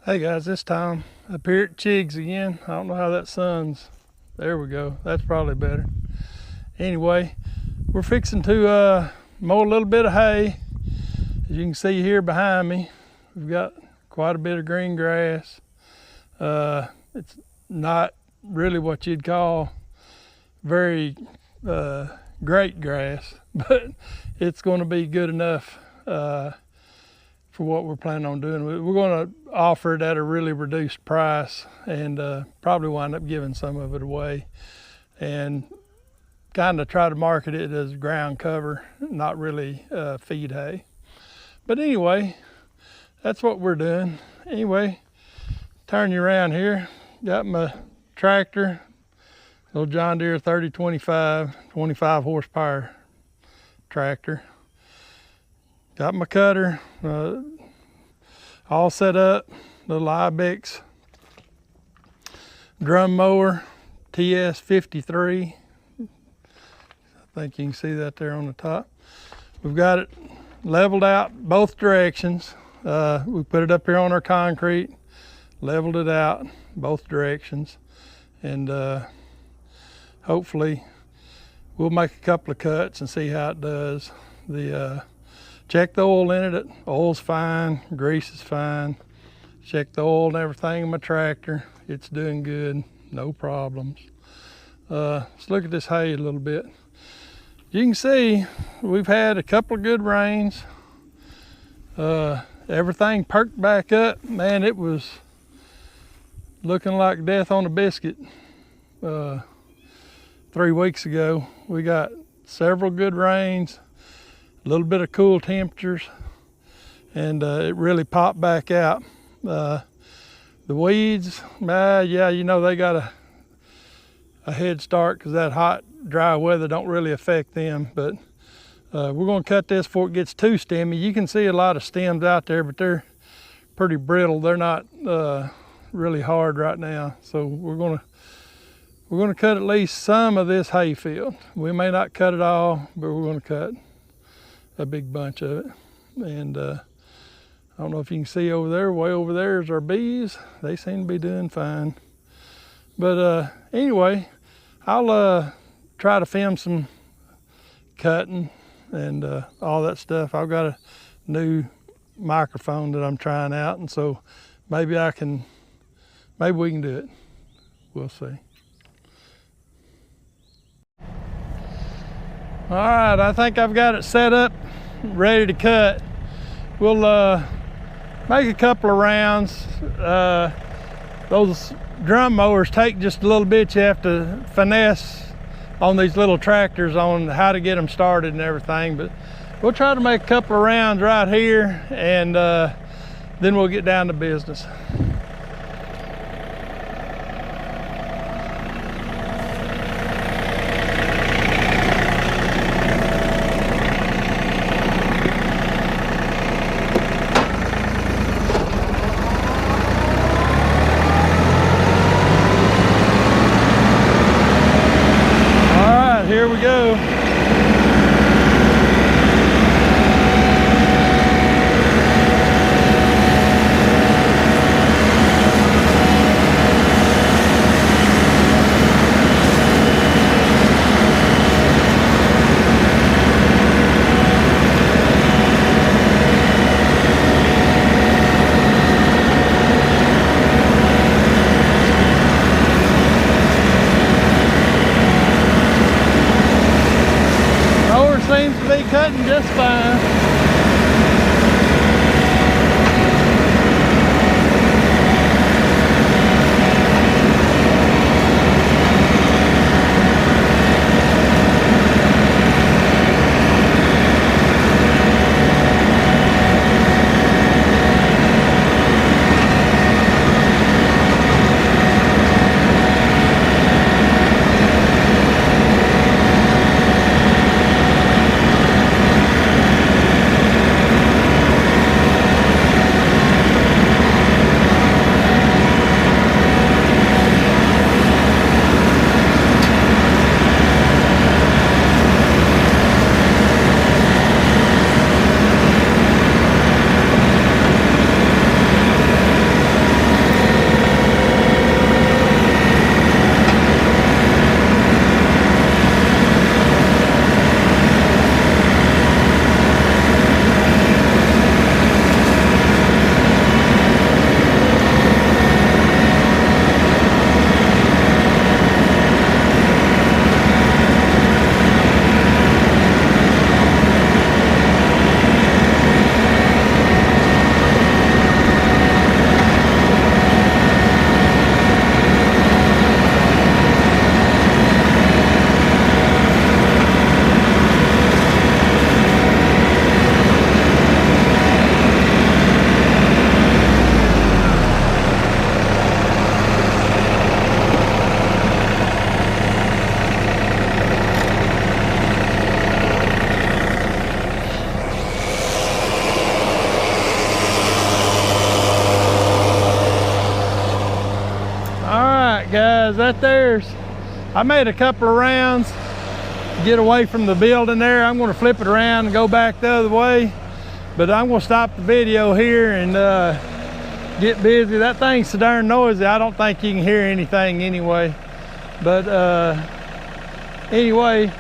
Hey guys, this time up here at Chigs again. I don't know how that sun's. There we go. That's probably better. Anyway, we're fixing to mow a little bit of hay. As you can see here behind me, we've got quite a bit of green grass. It's not really what you'd call very great grass, but it's going to be good enough for what we're planning on doing. We're going to offer it at a really reduced price and probably wind up giving some of it away and kind of try to market it as ground cover, not really feed hay. But anyway, that's what we're doing. Anyway, turn you around here. Got my tractor, little John Deere 3025, 25 horsepower tractor. Got my cutter all set up, little Ibex drum mower, TS53. I think you can see that there on the top. We've got it leveled out both directions. We put it up here on our concrete, leveled it out both directions, and hopefully we'll make a couple of cuts and see how it does. Check the oil in it. Oil's fine, grease is fine. Check the oil and everything in my tractor. It's doing good, no problems. Let's look at this hay a little bit. You can see we've had a couple of good rains. Everything perked back up. Man, it was looking like death on a biscuit 3 weeks ago. We got several good rains, a little bit of cool temperatures, and it really popped back out. The weeds, yeah, you know, they got a head start because that hot, dry weather don't really affect them. But we're going to cut this before it gets too stemmy. You can see a lot of stems out there, but they're pretty brittle. They're not really hard right now. So we're going to cut at least some of this hay field. We may not cut it all, but we're going to cut a big bunch of it. And I don't know if you can see over there, way over there is our bees. They seem to be doing fine. But anyway, I'll try to film some cutting and all that stuff. I've got a new microphone that I'm trying out, and so maybe we can do it. We'll see. All right, I think I've got it set up, ready to cut. We'll make a couple of rounds. Those drum mowers take just a little bit. You have to finesse on these little tractors on how to get them started and everything, but we'll try to make a couple of rounds right here, and then we'll get down to business. Here we go. guys, I made a couple of rounds to get away from the building there. I'm gonna flip it around and go back the other way, but I'm gonna stop the video here and get busy. That thing's so darn noisy, I don't think you can hear anything anyway. But anyway,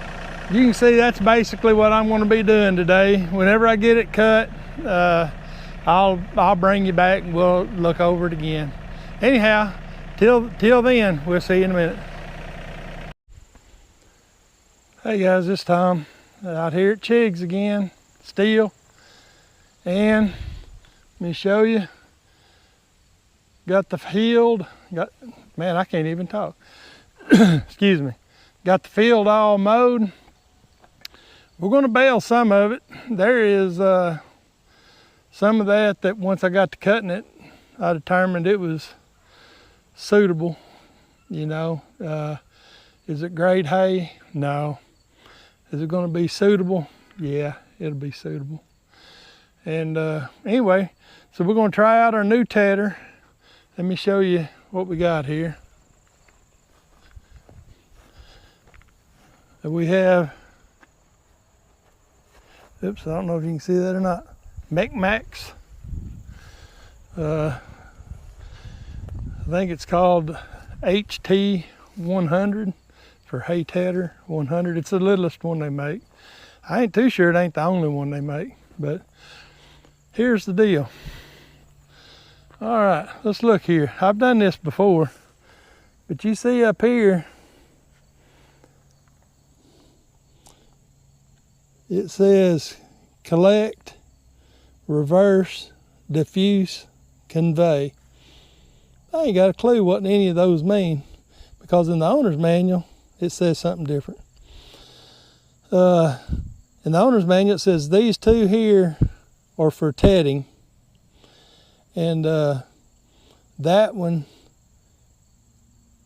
you can see that's basically what I'm gonna be doing today. Whenever I get it cut, I'll bring you back and we'll look over it again. Anyhow, till then, we'll see you in a minute. Hey guys, this Tom out here at Chig's again, still. And let me show you. Got the field, man, I can't even talk. Excuse me. Got the field all mowed. We're gonna bale some of it. There is some of that once I got to cutting it, I determined it was suitable. You know, is it grade hay? No. Is it gonna be suitable? Yeah, it'll be suitable. And anyway, so we're gonna try out our new tedder. Let me show you what we got here. We have, oops, I don't know if you can see that or not, MechMaxx. I think it's called HT100 for hay tedder 100. It's the littlest one they make. I ain't too sure it ain't the only one they make, but here's the deal. All right, let's look here. I've done this before, but you see up here, it says collect, reverse, diffuse, convey. I ain't got a clue what any of those mean, because in the owner's manual, it says something different. In the owner's manual, it says these two here are for tedding. And that one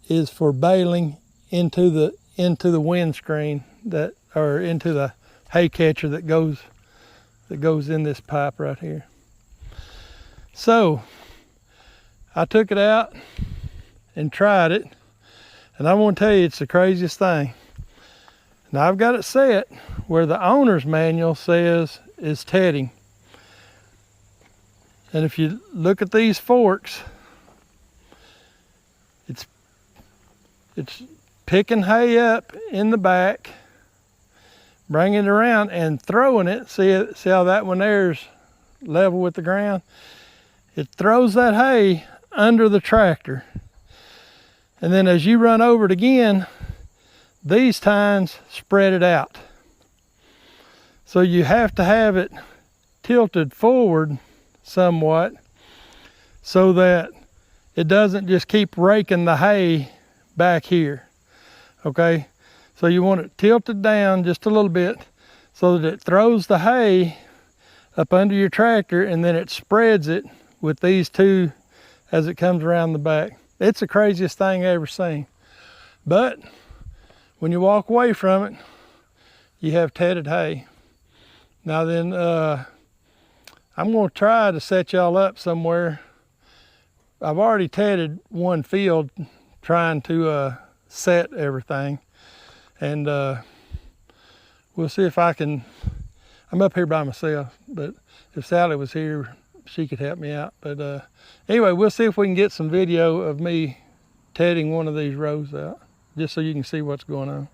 is for baling into the windscreen or into the hay catcher that goes in this pipe right here. So I took it out and tried it, and I want to tell you, it's the craziest thing. Now I've got it set where the owner's manual says is tedding. And if you look at these forks, it's picking hay up in the back, bringing it around and throwing it. See how that one there's level with the ground? It throws that hay under the tractor. And then as you run over it again, these tines spread it out. So you have to have it tilted forward somewhat so that it doesn't just keep raking the hay back here. Okay, so you want it tilted down just a little bit so that it throws the hay up under your tractor, and then it spreads it with these two as it comes around the back. It's the craziest thing I ever seen. But when you walk away from it, you have tedded hay. Now then, I'm going to try to set y'all up somewhere. I've already tedded one field trying to set everything, and we'll see if I can. I'm up here by myself, but if Sally was here, she could help me out. But anyway, we'll see if we can get some video of me tedding one of these rows out, just so you can see what's going on.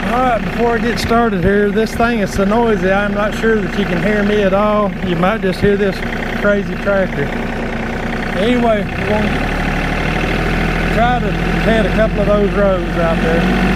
All right, before I get started here, this thing is so noisy, I'm not sure that you can hear me at all. You might just hear this crazy tractor. Anyway, we're going to try to ted a couple of those rows out there.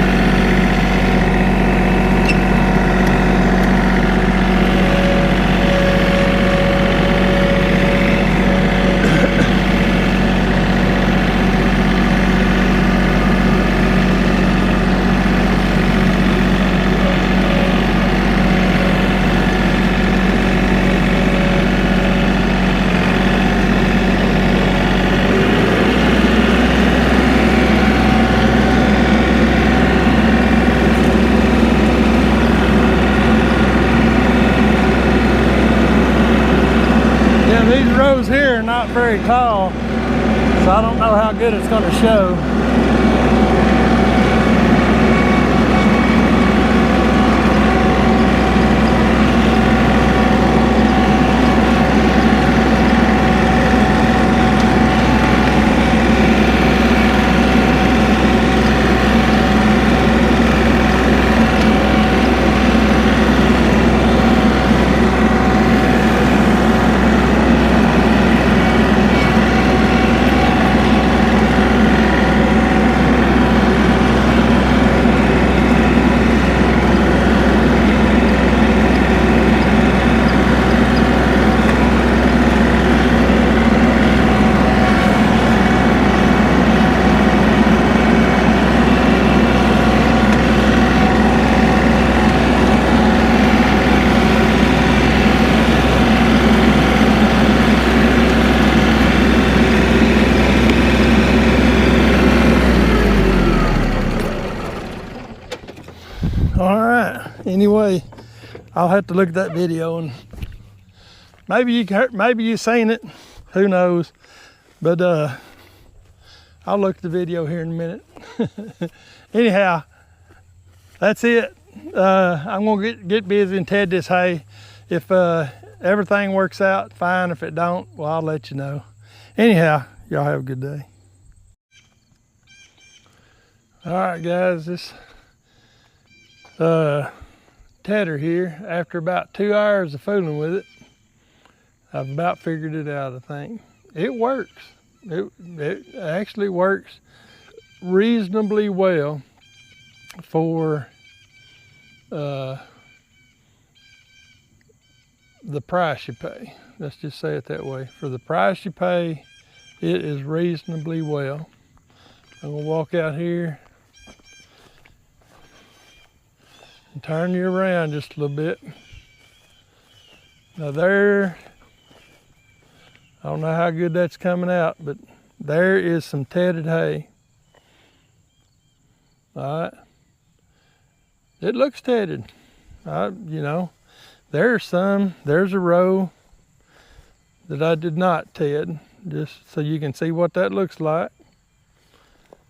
these rows here are not very tall, so I don't know how good it's going to show. All right, anyway, I'll have to look at that video and maybe you've seen it, who knows, but I'll look at the video here in a minute. Anyhow, that's it. I'm gonna get busy and ted this hay. If everything works out, fine. If it don't, well, I'll let you know. Anyhow, y'all have a good day. All right, guys, this tedder here, after about 2 hours of fooling with it, I've about figured it out, I think. It works. It actually works reasonably well for the price you pay. Let's just say it that way. For the price you pay, it is reasonably well. I'm gonna walk out here and turn you around just a little bit. Now there, I don't know how good that's coming out, but there is some tedded hay. All right, it looks tedded. You know, there's a row that I did not ted, just so you can see what that looks like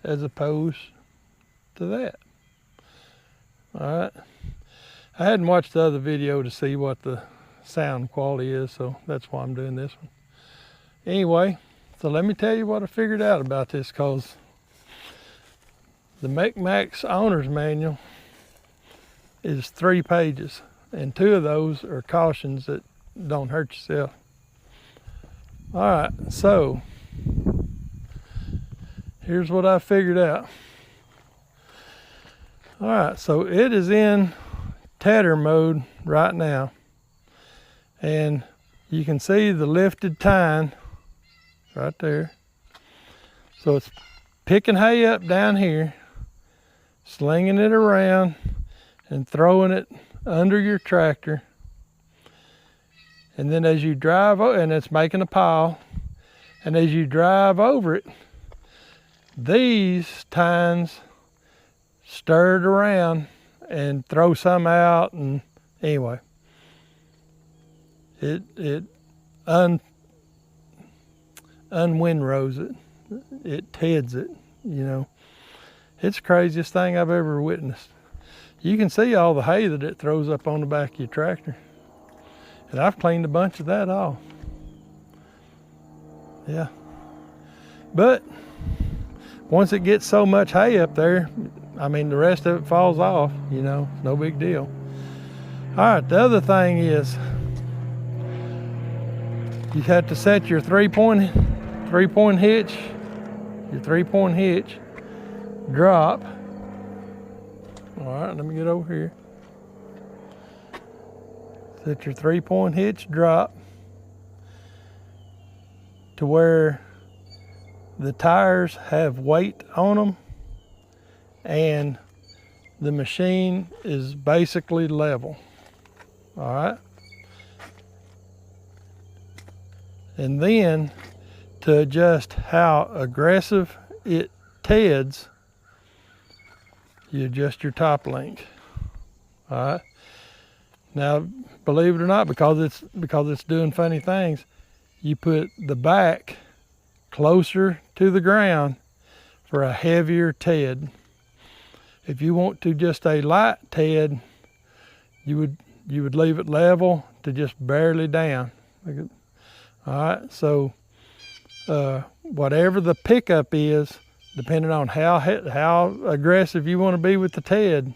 as opposed to that. All right, I hadn't watched the other video to see what the sound quality is, so that's why I'm doing this one. Anyway, so let me tell you what I figured out about this, cause the MechMaxx owner's manual is 3 pages, and 2 of those are cautions that don't hurt yourself. All right, so here's what I figured out. All right, so it is in tedder mode right now, and you can see the lifted tine right there. So it's picking hay up down here, slinging it around and throwing it under your tractor, and then as you drive, and it's making a pile, and as you drive over it, these tines stir it around and throw some out, and anyway, it unwindrows it, it teds it, you know. It's the craziest thing I've ever witnessed. You can see all the hay that it throws up on the back of your tractor, and I've cleaned a bunch of that off. Yeah, but once it gets so much hay up there, I mean, the rest of it falls off, you know, no big deal. All right, the other thing is you have to set your three-point hitch, your 3-point hitch drop. All right, let me get over here. Set your 3-point hitch drop to where the tires have weight on them and the machine is basically level. All right. And then to adjust how aggressive it teds, you adjust your top length. All right. Now, believe it or not, because it's doing funny things, you put the back closer to the ground for a heavier TED. If you want to just a light TED, you would leave it level to just barely down. All right, so whatever the pickup is, depending on how aggressive you want to be with the TED,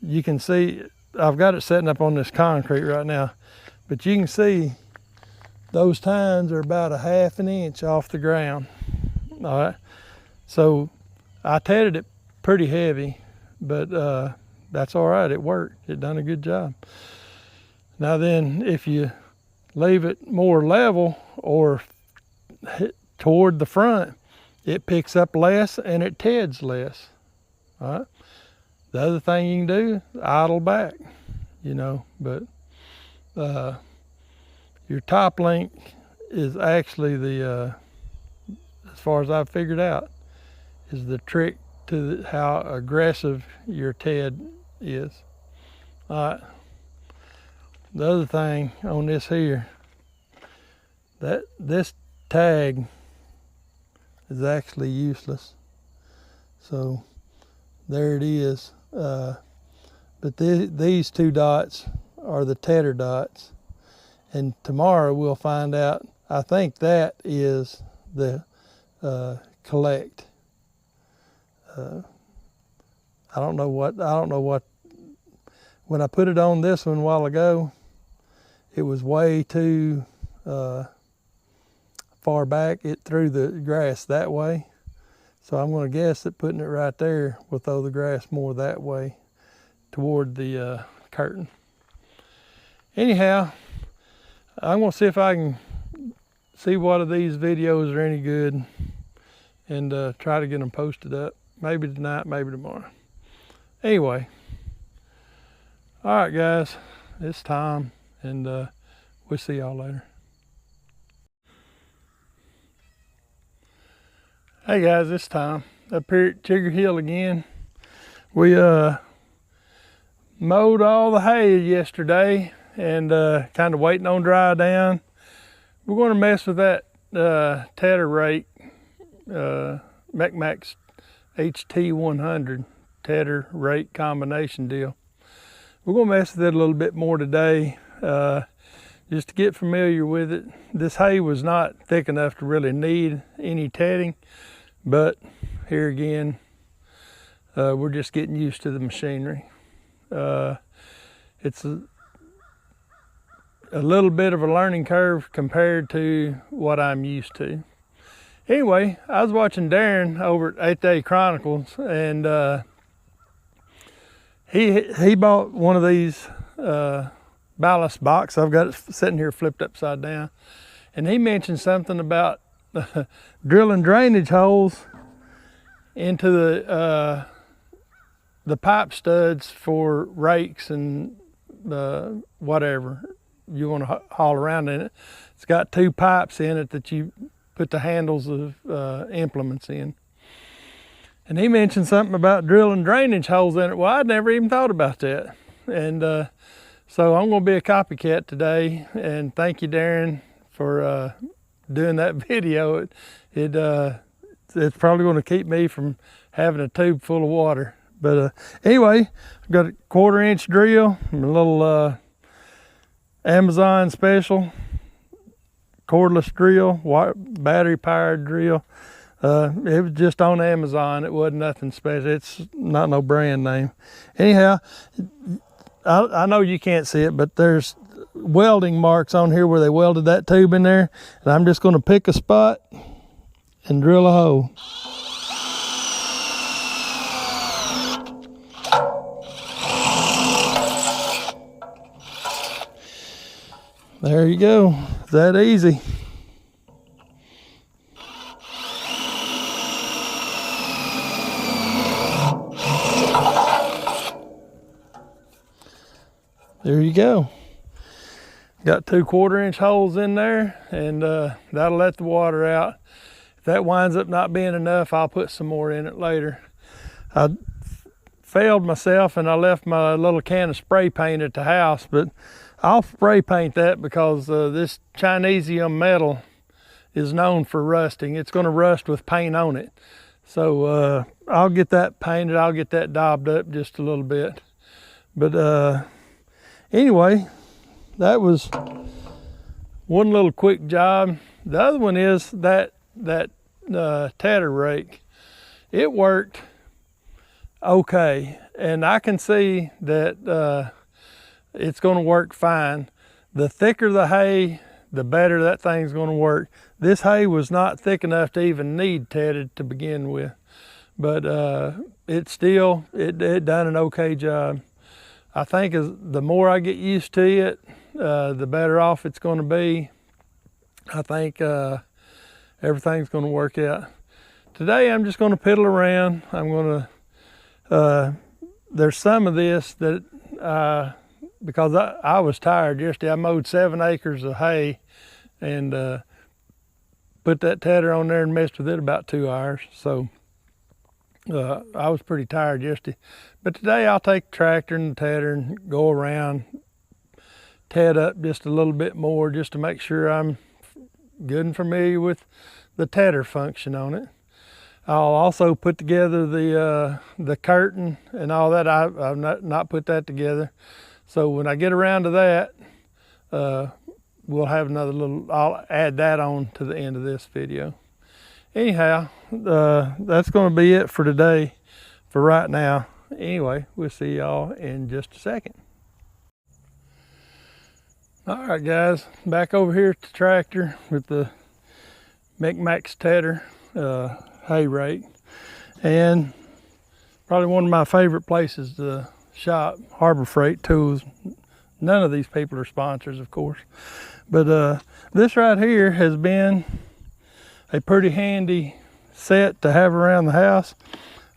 you can see, I've got it setting up on this concrete right now, but you can see those tines are about a 1/2 inch off the ground. All right, so I tedded it pretty heavy, but that's all right, it worked. It done a good job. Now then, if you leave it more level or toward the front, it picks up less and it TEDs less. All right. The other thing you can do, idle back, but your top link is actually the, as far as I've figured out, is the trick to how aggressive your TED is. All right. The other thing on this here, this tag is actually useless. So there it is. But these 2 dots are the tedder dots. And tomorrow we'll find out, I think that is the collect. I don't know what, when I put it on this one a while ago, it was way too far back. It threw the grass that way. So I'm going to guess that putting it right there will throw the grass more that way toward the curtain. Anyhow, I'm going to see if I can see what of these videos are any good and try to get them posted up. Maybe tonight, maybe tomorrow. Anyway, all right guys, it's time, and we'll see y'all later. Hey guys, it's time. Up here at Chigger Hill again. We mowed all the hay yesterday and kind of waiting on dry down. We're going to mess with that tedder rake, MechMaxx HT100 tedder rake combination deal. We're going to mess with it a little bit more today, just to get familiar with it. This hay was not thick enough to really need any tedding, but here again, we're just getting used to the machinery. It's a little bit of a learning curve compared to what I'm used to. Anyway, I was watching Darren over at Chronicles, and he bought one of these ballast box. I've got it sitting here flipped upside down, and he mentioned something about drilling drainage holes into the pipe studs for rakes and whatever you want to haul around in it. It's got 2 pipes in it that you put the handles of implements in. And he mentioned something about drilling drainage holes in it. Well, I'd never even thought about that. And so I'm going to be a copycat today. And thank you, Darren, for doing that video. It's probably going to keep me from having a tube full of water. But anyway, I've got a 1/4 inch drill, a little Amazon special cordless drill, battery powered drill. It was just on Amazon. It wasn't nothing special. It's not no brand name. Anyhow, I know you can't see it, but there's welding marks on here where they welded that tube in there. And I'm just going to pick a spot and drill a hole. There you go. It's that easy. There you go. Got 2 1/4 inch holes in there, and that'll let the water out. If that winds up not being enough, I'll put some more in it later. I failed myself and I left my little can of spray paint at the house, but I'll spray paint that because this Chinesium metal is known for rusting. It's going to rust with paint on it. So I'll get that painted. I'll get that daubed up just a little bit. But anyway, that was one little quick job. The other one is that tedder rake. It worked okay, and I can see that it's going to work fine. The thicker the hay, the better that thing's going to work. This hay was not thick enough to even need tedded to begin with, but it done an okay job. I think the more I get used to it, the better off it's going to be. I think everything's going to work out. Today I'm just going to piddle around. I'm going to, there's some of this that, because I was tired yesterday. I mowed 7 acres of hay and put that tedder on there and messed with it about 2 hours. So I was pretty tired yesterday. But today I'll take the tractor and the tedder and go around, ted up just a little bit more just to make sure I'm good and familiar with the tedder function on it. I'll also put together the curtain and all that. I've not put that together. So when I get around to that, we'll have another little, I'll add that on to the end of this video. Anyhow, that's going to be it for today, for right now. Anyway, we'll see y'all in just a second. All right, guys, back over here at the tractor with the MechMaxx tedder hay rake, and probably one of my favorite places to shop, Harbor Freight Tools. None of these people are sponsors, of course, but this right here has been a pretty handy set to have around the house.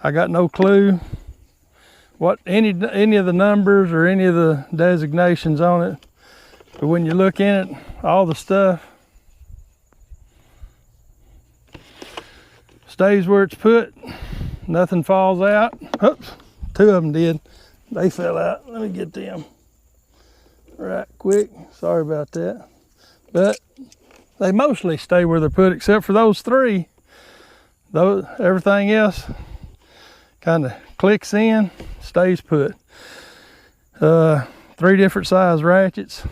I got no clue what any of the numbers or any of the designations on it, but when you look in it, all the stuff stays where it's put. Nothing falls out. Oops, 2 of them did. They fell out. Let me get them right quick. Sorry about that. But they mostly stay where they're put, except for those 3. Everything else kind of clicks in, stays put. 3 different size ratchets.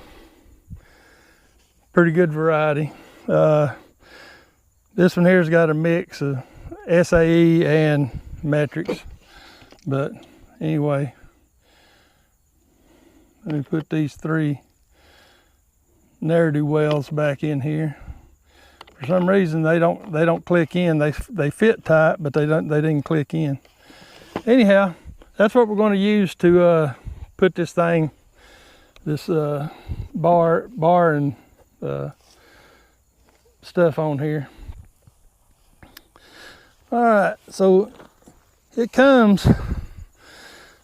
Pretty good variety. This one here's got a mix of SAE and metrics. But anyway, let me put these 3 ne'er-do wells back in here. For some reason they don't click in. They fit tight, but they didn't click in. Anyhow, that's what we're going to use to put this thing, this bar and stuff on here. All right, so it comes,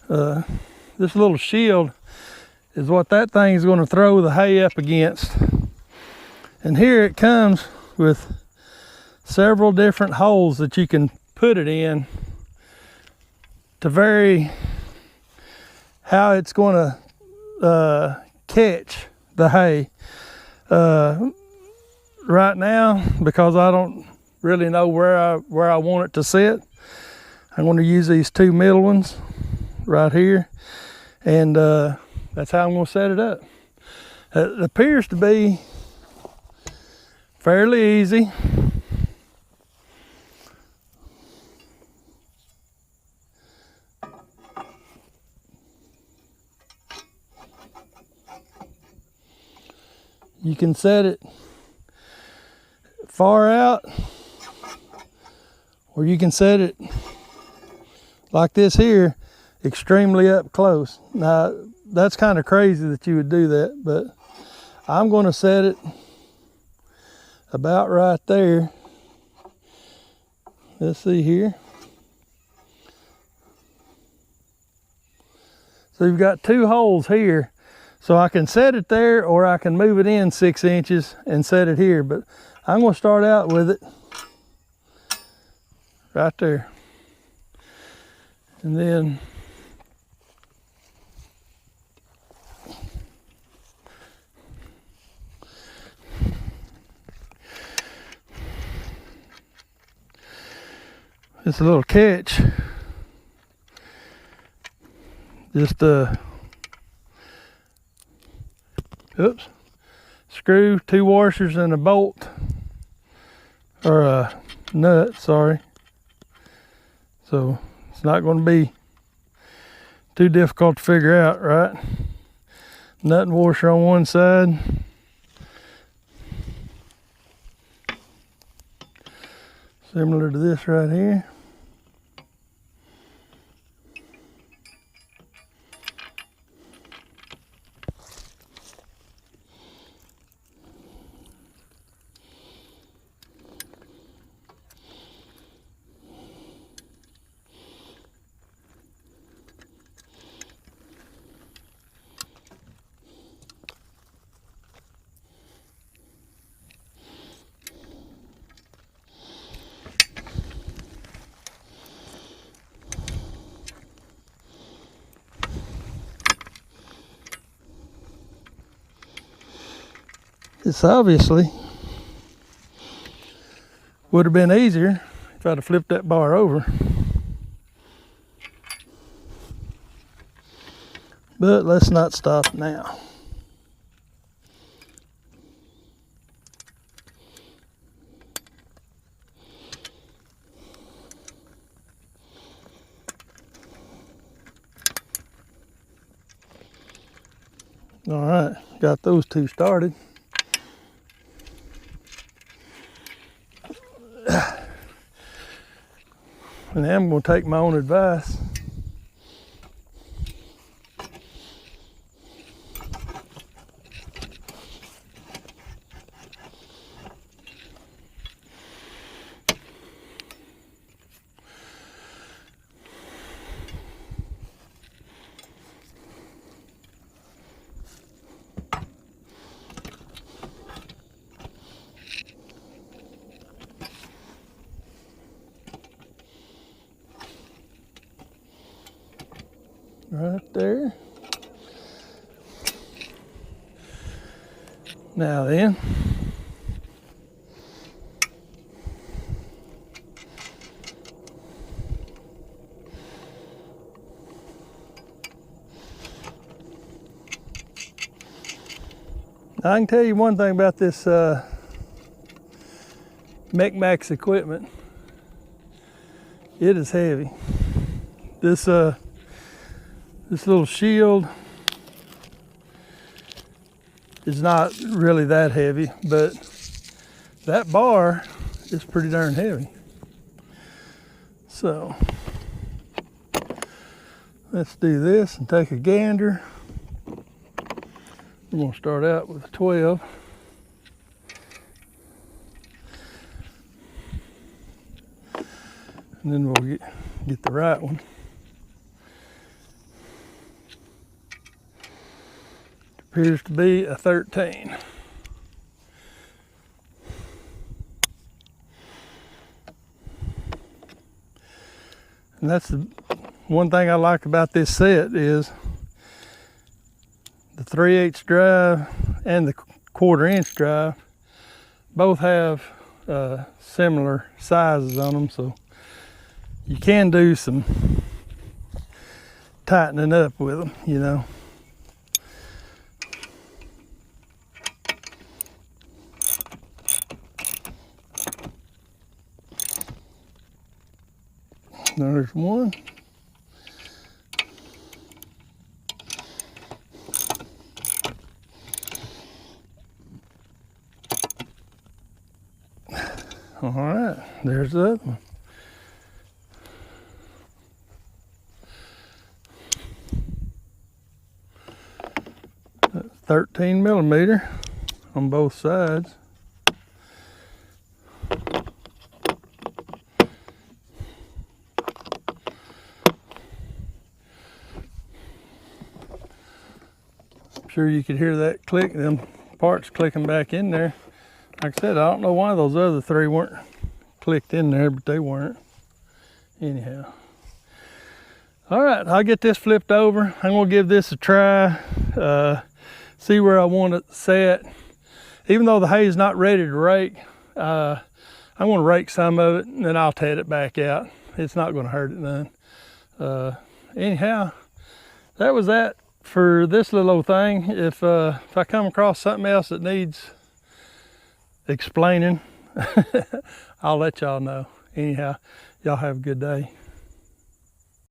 this little shield is what that thing is going to throw the hay up against. And here it comes with several different holes that you can put it in to vary how it's going to catch the hay. Right now, because I don't really know where I want it to sit, I'm going to use these 2 middle ones right here, and that's how I'm going to set it up. It appears to be fairly easy. You can set it far out, or you can set it like this here, extremely up close. Now, that's kind of crazy that you would do that, but I'm going to set it about right there. Let's see here. So you've got 2 holes here. So I can set it there, or I can move it in 6 inches and set it here. But I'm going to start out with it right there. And then It's a little catch. Just oops, screw, 2 washers and a bolt, or a nut, sorry. So it's not going to be too difficult to figure out, right? Nut and washer on one side. Similar to this right here. This obviously would have been easier if I'd have flipped that bar over. But let's not stop now. All right, got those 2 started. And I'm going to take my own advice. Right there. Now then, I can tell you one thing about this MechMaxx equipment. It is heavy. This little shield is not really that heavy, but that bar is pretty darn heavy. So let's do this and take a gander. We're going to start out with a 12. And then we'll get the right one. Appears to be a 13. And that's the one thing I like about this set is the 3/8 drive and the 1/4 inch drive both have similar sizes on them, so you can do some tightening up with them, you know. There's one. All right, there's the other one. That's 13 millimeter on both sides. Sure you could hear that click, them parts clicking back in there. Like I said, I don't know why those other 3 weren't clicked in there, but they weren't. Anyhow. All right, I'll get this flipped over. I'm gonna give this a try, see where I want it set. Even though the hay is not ready to rake, I'm gonna rake some of it and then I'll tat it back out. it's not going to hurt it none. Anyhow, that was that for this little old thing. If I come across something else that needs explaining, I'll let y'all know. Anyhow, y'all have a good day.